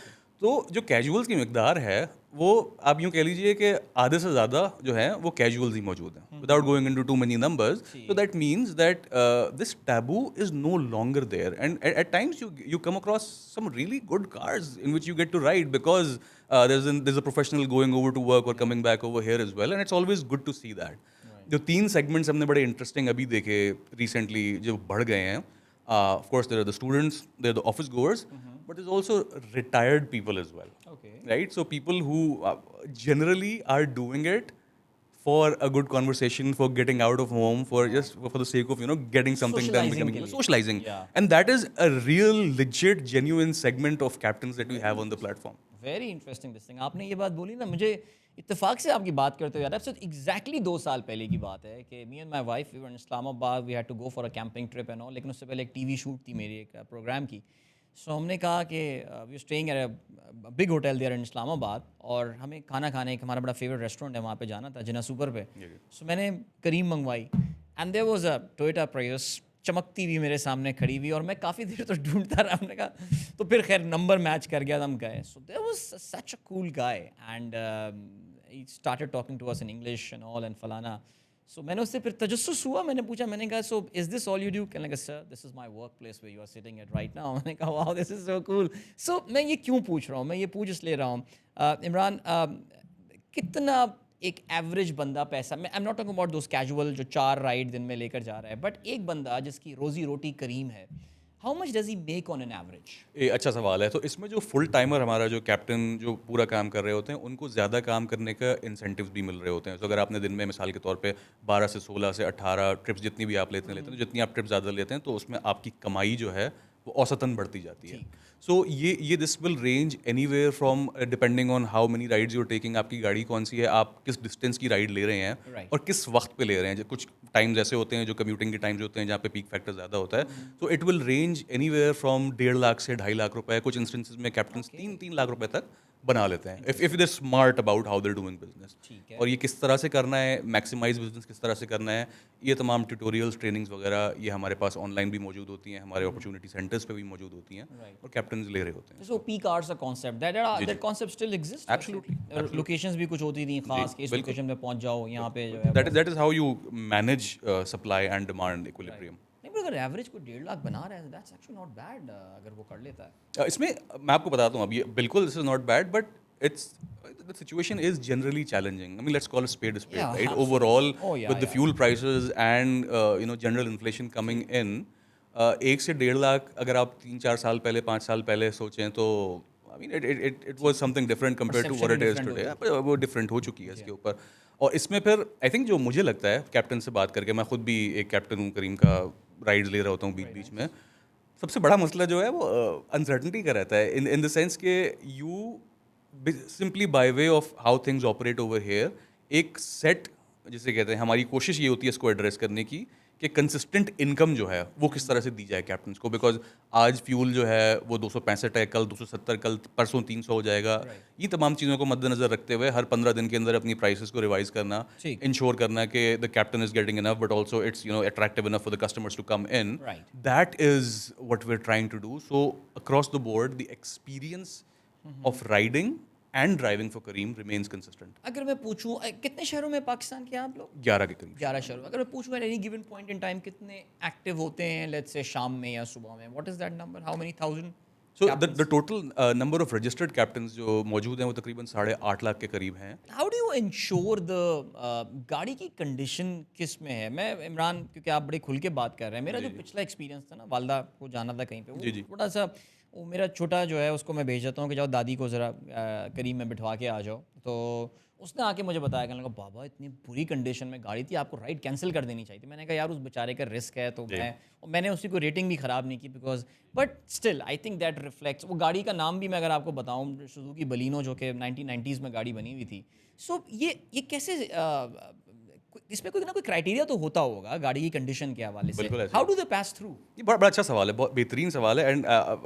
तो जो कैजुअल्स की मिकदार है वो आप यूँ कह लीजिए कि आधे से ज़्यादा जो है वो कैजुअल्स ही मौजूद हैं, without going into two many numbers. So that means that this taboo is no longer there, and at times you come across some really good cars in which you get to ride because there's a professional going over to work or coming back over here as well, and it's always good to see that. जो 3 segments हमने बड़े interesting अभी देखे recently जो बढ़ गए हैं, of course there are the students, there are the office goers, but there is also retired people as well, Okay. Right? So people who generally are doing it for a good conversation, for getting out of home, for just for the sake of getting something done, Socializing becoming के लिए. socializing. Yeah. And that is a real legit genuine segment of captains that we have on the platform. Very interesting this thing. आपने ये बात बोली ना, मुझे इत्तेफाक से आपकी बात करते हुए याद है, अब से एग्जैक्टली 2 साल पहले की बात है कि me and my wife we were in Islamabad, we had to go for a camping trip and all, लेकिन उससे पहले एक टीवी शूट थी मेरी एक प्रोग्राम की। सो हमने कहा कि we staying at a big hotel there in Islamabad, और हमें खाना खाने एक हमारा बड़ा फेवरेट रेस्टोरेंट है वहाँ पे जाना था, जिना सुपर पे। सो मैंने करीम मंगवाई and there was a Toyota Prius चमकती हुई मेरे सामने खड़ी हुई, और मैं काफ़ी देर तो ढूंढता रहा। हमने कहा तो फिर खैर नंबर मैच कर गया, हम गए। So there was such a cool guy and he started talking to us in English and all and फलाना। सो मैंने उससे फिर तजस्सुस हुआ, मैंने पूछा, मैंने कहा so is this all you do? कहने लगा sir this is my work place where you are sitting at right now. मैंने कहा wow this is so cool. So मैं ये क्यों पूछ रहा हूँ? मैं ये पूछ इसलिए रहा हूँ इमरान, कितना एक एवरेज बंदा पैसा, मैं आई am not talking about those casual जो 4 राइड दिन में लेकर जा रहा है, बट एक बंदा जिसकी रोजी रोटी करीम है, how much does he make on an average? ये अच्छा सवाल है. तो इसमें जो फुल टाइमर हमारा जो कैप्टन जो पूरा काम कर रहे होते हैं, उनको ज़्यादा काम करने का इंसेंटिव्स भी मिल रहे होते हैं. तो अगर आपने दिन में मिसाल के तौर पे 12 से 16 से 18 ट्रिप्स जितनी भी आप लेते हैं, जितनी आप ट्रिप्स ज़्यादा लेते हैं तो उसमें आपकी कमाई जो है वो औसतन बढ़ती जाती है. सो ये this will range anywhere from depending on how many rides you are taking, आपकी गाड़ी कौन सी है, आप किस डिस्टेंस की राइड ले रहे हैं Right. और किस वक्त पे ले रहे हैं. कुछ टाइम्स ऐसे होते हैं जो कम्यूटिंग के टाइम्स होते हैं जहाँ पे पीक फैक्टर ज़्यादा होता है. तो it will range anywhere from 1.5 lakh से 2.5 लाख रुपए, कुछ इंस्टेंसेस में कैप्टन्स 3 लाख रुपए तक बना लेते हैं if they smart about how they're doing business. ठीक है। और ये किस तरह से करना है, मैक्सिमाइज बिजनेस किस तरह से करना है, ये तमाम ट्यूटोरियल्स, ट्रेनिंग्स वगैरह ये हमारे पास ऑनलाइन भी मौजूद होती हैं, हमारे अपॉर्चुनिटी सेंटर्स पे भी मौजूद होती हैं, Right. और कैप्टन ले रहे होते हैं। So P cards a concept that concept still exists. Absolutely, Locations भी कुछ होती थी खास कि इस बिल्कुल। लोकेशन पे पहुंच जाओ, यहाँ पे जो है that is how you manage supply and demand equilibrium. नहीं, पर अगर एवरेज को 1.5 लाख बना रहा है, दैट्स एक्चुअली नॉट बैड अगर वो कर लेता है। इसमें मैं आपको बताता हूँ, अब ये बिल्कुल this is not bad, but it's the situation is generally challenging. I mean let's call a spade, Yeah, right? absolutely. Overall Oh, yeah, with the yeah. Fuel prices and general inflation coming in, 1 से 1.5 लाख अगर आप 3-4 साल पहले, 5 साल पहले सोचें तो I mean it was something different compare to what it is Perception today. different वो डिफरेंट हो चुकी है इसके ऊपर। और इसमें फिर आई थिंक जो मुझे लगता है कैप्टन से बात करके, मैं खुद भी एक कैप्टन हूँ, करीम का राइड्स ले रहा होता हूँ बीच बीच में, सबसे बड़ा मसला जो है वो अनसर्टनिटी का रहता है, इन द सेंस के you simply by way of how things operate over here, एक सेट, जिसे कहते हैं, हमारी कोशिश ये होती है इसको एड्रेस करने की कि कंसिस्टेंट इनकम जो है वो किस तरह से दी जाए कैप्टन्स को, बिकॉज आज फ्यूल जो है वो 265 है, कल 270, कल परसों 300 हो जाएगा। ये तमाम चीज़ों को मद्देनजर रखते हुए हर 15 दिन के अंदर अपनी प्राइसेस को रिवाइज करना, ठीक। इंश्योर करना कि the captain is getting enough but also it's attractive enough for the customers to come in. Right. That is what we're trying to do. So across the board, the experience of riding and driving for Kareem remains consistent. अगर मैं पूछूं कितने शहरों में पाकिस्तान के हैं आप लोग? 11 के करीब। 11 शहरों में। अगर मैं पूछूं at any given point in time कितने एक्टिव होते हैं, लेट्स से शाम में या सुबह में, what is that number? How many thousand? So the total number of registered captains जो मौजूद हैं वो तकरीबन 8.5 लाख के करीब हैं। How do you ensure the गाड़ी की कंडीशन किस में है? मैं इमरान, क्योंकि आप बड़े खुल के बात कर रहे हैं, मेरा जो पिछला एक्सपीरियंस था ना, वालदा को जाना था कहीं पे, वो जी। थोड़ा सा, वो मेरा छोटा जो है उसको मैं भेज देता हूँ कि जाओ दादी को ज़रा करीब में बिठवा के आ जाओ, तो उसने आके मुझे बताया, कहने लगा बाबा इतनी बुरी कंडीशन में गाड़ी थी, आपको राइड कैंसिल कर देनी चाहिए थी। मैंने कहा यार उस बेचारे का रिस्क है, तो मैंने उसी को रेटिंग भी ख़राब नहीं की, because but still I think that reflects. वो गाड़ी का नाम भी मैं अगर आपको बताऊँ, सुजुकी बलिनो, जो कि 1990s में गाड़ी बनी हुई थी। सो ये कैसे, इसमें कोई ना कोई क्राइटेरिया तो होता होगा गाड़ी की कंडीशन के हवाले से। बिल्कुल ऐसे। How do they pass through? ये बड़ा अच्छा सवाल है, बहुत बेहतरीन सवाल है, एंड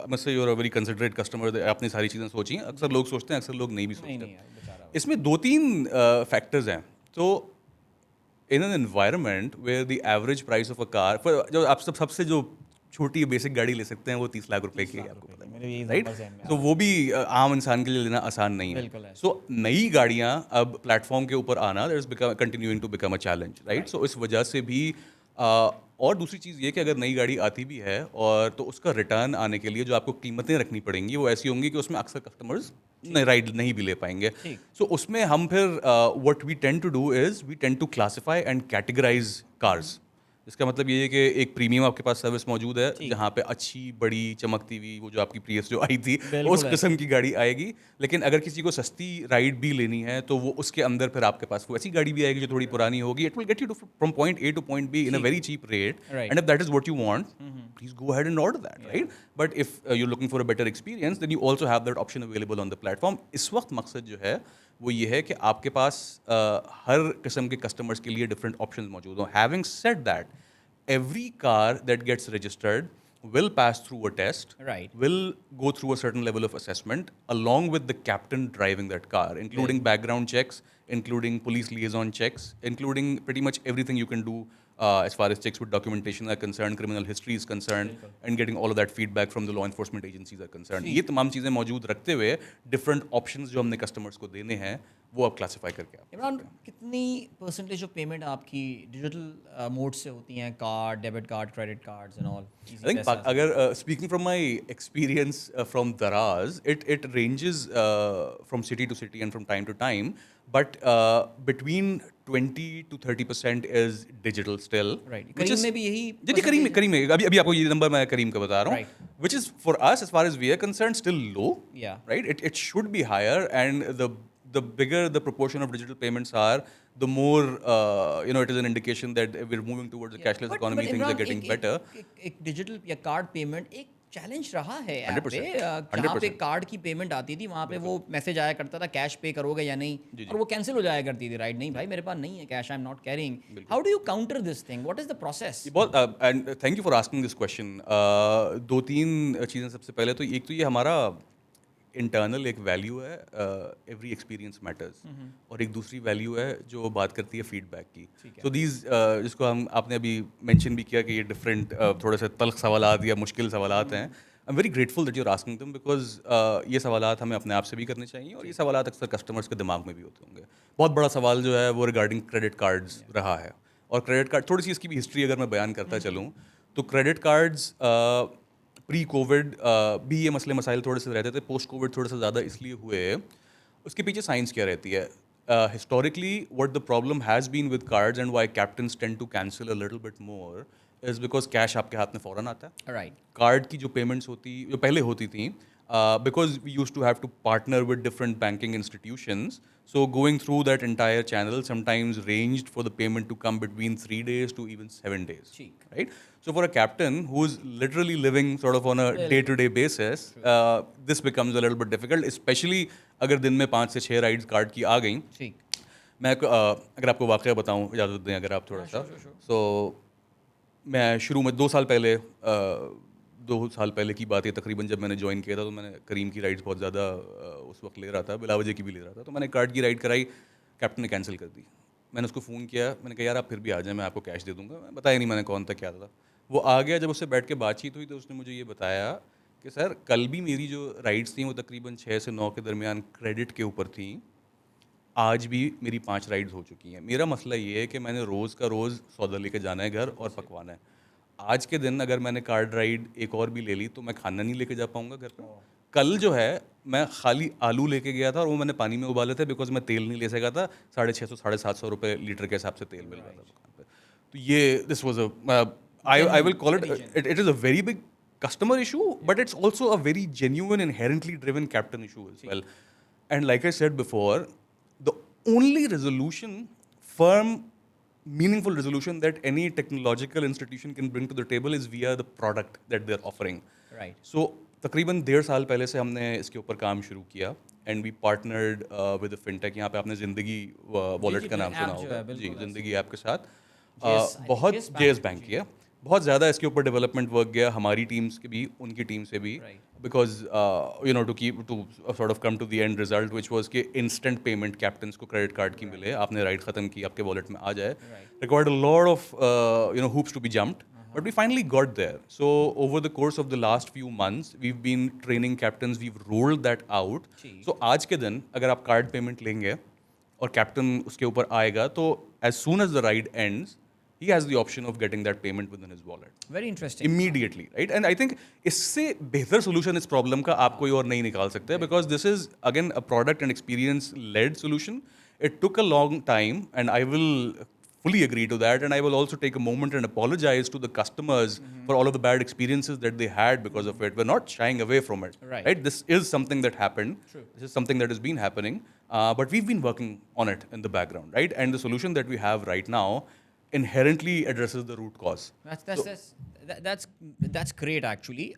मुझसे you're a very considerate customer, आपने सारी चीज़ें सोची हैं। अक्सर लोग सोचते हैं, अक्सर लोग नहीं भी नहीं सोचते। यार, बेचारा। इसमें 2-3 फैक्टर्स हैं। तो in an environment where the average price of a car, जो आप सबसे जो छोटी बेसिक गाड़ी ले सकते हैं वो 30 लाख रुपए की है, आपको पता मेरे यही है, राइट? numbers हैं। तो वो भी आम इंसान के लिए लेना आसान नहीं है। बिल्कुल है। सो नई गाड़ियाँ अब प्लेटफॉर्म के ऊपर आना, that is continuing to become a challenge, right? So इस वजह से भी और दूसरी चीज़ ये कि अगर नई गाड़ी आती भी है और तो उसका रिटर्न आने के लिए जो आपको कीमतें रखनी पड़ेंगी वो ऐसी होंगी कि उसमें अक्सर कस्टमर्स राइड नहीं भी ले पाएंगे। ठीक। सो उसमें हम फिर what we tend to do is we tend to classify and categorise cars. इसका मतलब ये है कि एक प्रीमियम आपके पास सर्विस मौजूद है, जहाँ पे अच्छी बड़ी चमकती हुई वो जो आपकी प्रियस जो आई थी बिल्कुल उस किस्म की गाड़ी आएगी। लेकिन अगर किसी को सस्ती राइड भी लेनी है तो वो उसके अंदर फिर आपके पास वो ऐसी गाड़ी भी आएगी जो थोड़ी पुरानी होगी। It will get you to from point A to point B in a very cheap rate, Right. And if that is what you want, please go ahead and order that, right? But if you looking for a better experience then you also have that option available on the platform. इस वक्त मकसद जो है वो ये है कि आपके पास हर किस्म के कस्टमर्स के लिए डिफरेंट ऑप्शंस मौजूद हों। Having said that, every car that gets registered will pass through a test, Right. will go through a certain level of assessment along with the captain driving that car, including background checks, including police liaison checks, including pretty much everything you can do as far as checks with documentation are concerned, criminal history is concerned, and getting all of that feedback from the law enforcement agencies are concerned. ये तमाम चीज़ें मौजूद रखते हुए different options जो हमने customers को देने हैं वो आप क्लासीफाई करके आप इमरान, कितनी परसेंटेज ऑफ पेमेंट आपकी डिजिटल मोड से होती हैं? Card, debit card, credit cards and all? I think अगर speaking from my experience from Daraz, it ranges from city to city and from time to time, but between 20 to 30% is digital still. Right. which Careem is- में भी यही जी करीम में अभी आपको ये number मैं करीम का बता रहा हूँ, Right. which is for us as far as we are concerned still low. Yeah. Right. It should be higher, and the bigger the proportion of digital payments are, the more it is an indication that we're moving towards a cashless economy. Things are getting better. एक digital या card payment एक challenge रहा है app 100%, पे। जहाँ पे card की payment आती थी वहाँ पे वो मैसेज आया करता था कैश पे करोगे या नहीं, और वो कैंसिल हो जाया करती थी, राइट? नहीं भाई मेरे पास नहीं है cash, I am not carrying. How do you counter this thing? What is the process? बहुत and thank you for asking this question. 2-3 चीज़ें सबसे पहले तो एक तो ये हमारा इंटरनल एक वैल्यू है, एवरी एक्सपीरियंस मैटर्स, और एक दूसरी वैल्यू है जो बात करती है फीडबैक की. सो दीज जिसको हम आपने अभी मेंशन भी किया कि ये डिफरेंट थोड़े से तल्ख सवालात या मुश्किल सवालात हैं. I am very grateful that you are asking them, because ये सवालात हमें अपने आप से भी करने चाहिए और ये सवालात अक्सर कस्टमर्स के दिमाग में भी होते होंगे. बहुत बड़ा सवाल जो है वो रिगार्डिंग क्रेडिट कार्ड्स रहा है. और क्रेडिट कार्ड, थोड़ी सी इसकी भी हिस्ट्री अगर मैं बयान करता चलूँ, तो क्रेडिट कार्ड्स प्री कोविड भी ये मसले मसाइल थोड़े से रहते थे, पोस्ट कोविड थोड़े से ज़्यादा इसलिए हुए. उसके पीछे साइंस क्या रहती है? Historically, what the problem has been with cards and why captains tend to cancel a little bit more is because cash आपके हाथ में फ़ौरन आता है. Right. कार्ड की जो पेमेंट्स होती जो पहले होती थी, because we use to have to partner with different banking institutions, so going through that entire channel sometimes ranged for the payment to come between 3 days to even 7 days. Cheek. Right? So for a captain who's literally living sort of on a day-to-day basis, this becomes a little bit difficult, especially अगर दिन में 5 से 6 rides card की आ गई. ठीक. मैं अगर आपको वाक़या बताऊं, इजाज़त दें अगर आप थोड़ा सा. सो मैं शुरू में 2 साल पहले की बात है तकरीबन, जब मैंने ज्वाइन किया था तो मैंने करीम की राइड्स बहुत ज़्यादा उस वक्त ले रहा था, बिलावजे की भी ले रहा था. तो मैंने कार्ड की राइड कराई, कैप्टन ने कैंसिल कर दी. मैंने उसको फ़ोन किया, मैंने कहा यार आप फिर भी आ जाए, मैं आपको कैश दे दूँगा. मैं बताया नहीं मैंने कौन था क्या था. वो आ गया, जब उससे बैठ के बातचीत हुई तो उसने मुझे ये बताया कि सर कल भी मेरी जो राइड्स थी वो तकरीबन 6 से 9 के दरमियान क्रेडिट के ऊपर थी. आज भी मेरी 5 राइड्स हो चुकी हैं. मेरा मसला ये है कि मैंने रोज़ का रोज़ सौदा लेके जाना है घर और पकवाना है. आज के दिन अगर मैंने कार्ड राइड एक और भी ले ली तो मैं खाना नहीं लेके जा पाऊँगा घर पर. कल जो है मैं खाली आलू लेके गया था और वो मैंने पानी में उबाले थे बिकॉज मैं तेल नहीं ले सका था. 650 750 रुपये लीटर के हिसाब से तेल मिल रहा था दुकान पे. तो ये this was I will call it is a very big customer issue, but it's also a very genuine, inherently driven captain issue as well. And like I said before, the only resolution, firm, meaningful resolution that any technological institution can bring to the table is via the product that they're offering. Right. So तकरीबन 1.5 साल पहले से हमने इसके ऊपर काम शुरू किया and we partnered with fintech. यहाँ पे आपने ज़िंदगी वॉलेट का नाम सुना होगा जी, ज़िंदगी ऐप के साथ बहुत जेएस बैंक की है. बहुत ज़्यादा इसके ऊपर डेवलपमेंट वर्क गया हमारी टीम्स के भी, उनकी टीम से भी, because you know to sort of come to the end result which was कि इंस्टेंट पेमेंट कैप्टन्स को क्रेडिट कार्ड की मिले. आपने राइड ख़त्म की, आपके वॉलेट में आ जाए. Required a lot of you know hoops to be jumped, but we finally got there. So over the course of the last few months we've been training captains, we've rolled that out. So आज के दिन अगर आप card payment लेंगे और captain उसके ऊपर आएगा तो as soon as the ride ends he has the option of getting that payment within his wallet. Very interesting. Immediately, right? And I think इससे बेहतर solution इस problem का आप कोई और नहीं निकाल सकते, because this is again a product and experience led solution. It took a long time and I will fully agree to that, and I will also take a moment and apologize to the customers for all of the bad experiences that they had because of it. We're not shying away from it, right? This is something that happened. True. This is something that has been happening, but we've been working on it in the background, right? And the solution that we have right now inherently addresses the root cause. That's great actually.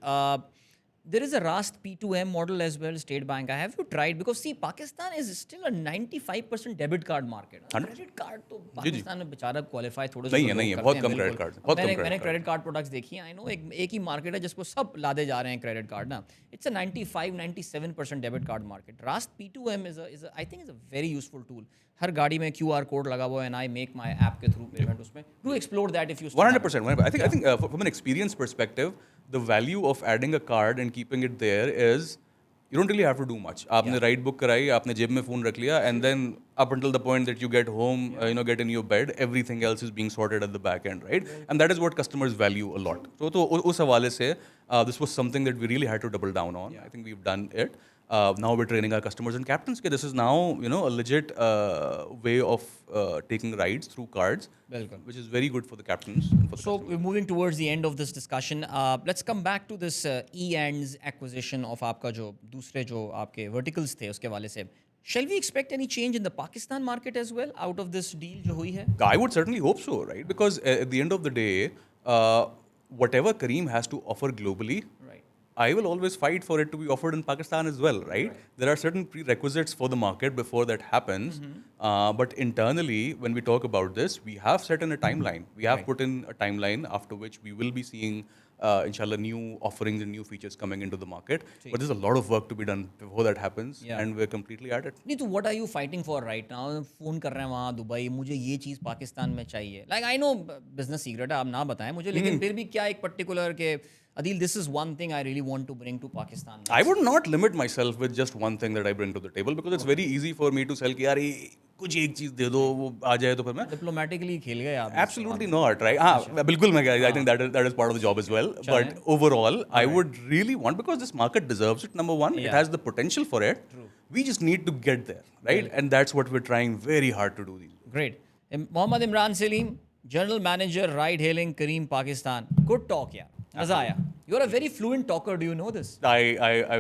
There is a Rast P2M model as well, State Bank. Have you tried? Because see, Pakistan is still a 95% debit card market. Credit card तो पाकिस्तान में बेचारा qualify थोड़े से नहीं है, बहुत कम credit card. मैंने credit card products देखी हैं. आई नो एक ही मार्केट है जिसको सब लादे जा रहे हैं क्रेडिट कार्ड ना. It's a 95-97% debit card market. Rast P2M is I think is a very useful tool. हर गाड़ी में QR कोड लगा हुआ है and I make my app के through payment उसमें. Do explore that if you 100%. I think from an experience perspective, the value of adding a card and keeping it there is you don't really have to do much. आपने ride book कराई, आपने जेब में phone रख लिया, and then up until the point that you get home, you know, get in your bed, everything else is being sorted at the back end, right? And that is what customers value a lot. So उस हवाले से this was something that we really had to double down on. I think we've done it. Now we're training our customers and captains. This is now, you know, a legit way of taking rides through cards, which is very good for the captains. And for the so we're moving towards the end of this discussion. Let's come back to this e-ands acquisition of आपका जो दूसरे जो आपके verticals थे उसके वाले से. Shall we expect any change in the Pakistan market as well out of this deal जो हुई है? I would certainly hope so, right? Because at the end of the day, whatever Careem has to offer globally, I will always fight for it to be offered in Pakistan as well, right? There are certain prerequisites for the market before that happens. But internally, when we talk about this, we have set in a timeline. We have put in a timeline after which we will be seeing inshallah new offerings and new features coming into the market. But there's a lot of work to be done before that happens, Yeah. and we're completely at it. नहीं तो what are you fighting for right now? Phone कर रहे हैं वहाँ Dubai, मुझे ये चीज़ पाकिस्तान में चाहिए। Like I know business secret है, आप ना बताएं मुझे, लेकिन फिर भी क्या एक पर्टिकुलर के Adeel this is one thing I really want to bring to Pakistan. I would not limit myself with just one thing that I bring to the table, because it's very easy for me to sell कि यार ये कुछ एक चीज़ दे दो वो आ जाए तो फिर मैं डिप्लोमेटिकली खेल गए आप। Absolutely not, right? हाँ, बिल्कुल मैं I think that is part of the job as well. But overall, I would really want, because this market deserves it. Number one, it Yeah. has the potential for it. We just need to get there, right? And that's what we're trying very hard to do these days. Great. Mohammad Imran Salim, General Manager, Ride Hailing, Careem, Pakistan. Good talk, यार. मजा आया. You're a very fluent talker. Do you know this? I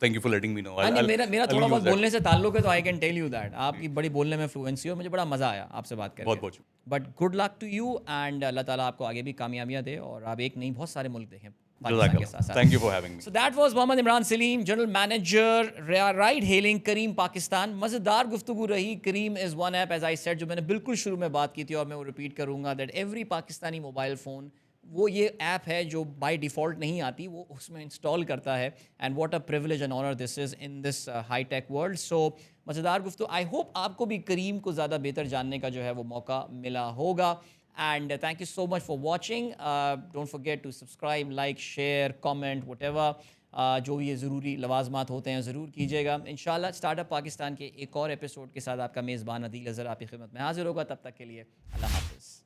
thank you for letting me know. हाँ नहीं, मेरा I'll थोड़ा use बहुत that. बोलने से ताल्लुक है, तो I can tell you that आपकी बड़ी बोलने में फ्लुएंसी हो, मुझे बड़ा मज़ा आया आपसे बात करके। बहुत बहुत but good luck to you, and Allah ताला आपको आगे भी कामयाबियाँ दे और आप एक नहीं बहुत सारे मुल्क देखें पाकिस्तान के साथ साथ। Thank you for having me. So that was Mohammad Imran Salim, General Manager, Ride Hailing, Careem, Pakistan. मज़ेदार गुफ्तगू रही। Careem is one app, as I said, जो मैंने बिल्कुल शुरू में बात की थी और मैं वो रिपीट करूँगा, that every Pakistani mobile phone वो ये ऐप है जो बाय डिफ़ॉल्ट नहीं आती, वो उसमें इंस्टॉल करता है। And what a privilege and honour this is in this high tech world. So मज़ेदार गुफ्तगू। आई होप आपको भी करीम को ज़्यादा बेहतर जानने का जो है वो मौका मिला होगा। And thank you so much for watching. Don't forget to subscribe, like, share, comment, whatever. जो ये ज़रूरी लवाजमात होते हैं ज़रूर कीजिएगा। इंशाल्लाह स्टार्टअप पाकिस्तान के एक और एपिसोड के साथ आपका मेज़बान अदील अज़हर आपकी खिदमत में हाजिर होगा। तब तक के लिए अल्लाह हाफ़िज़।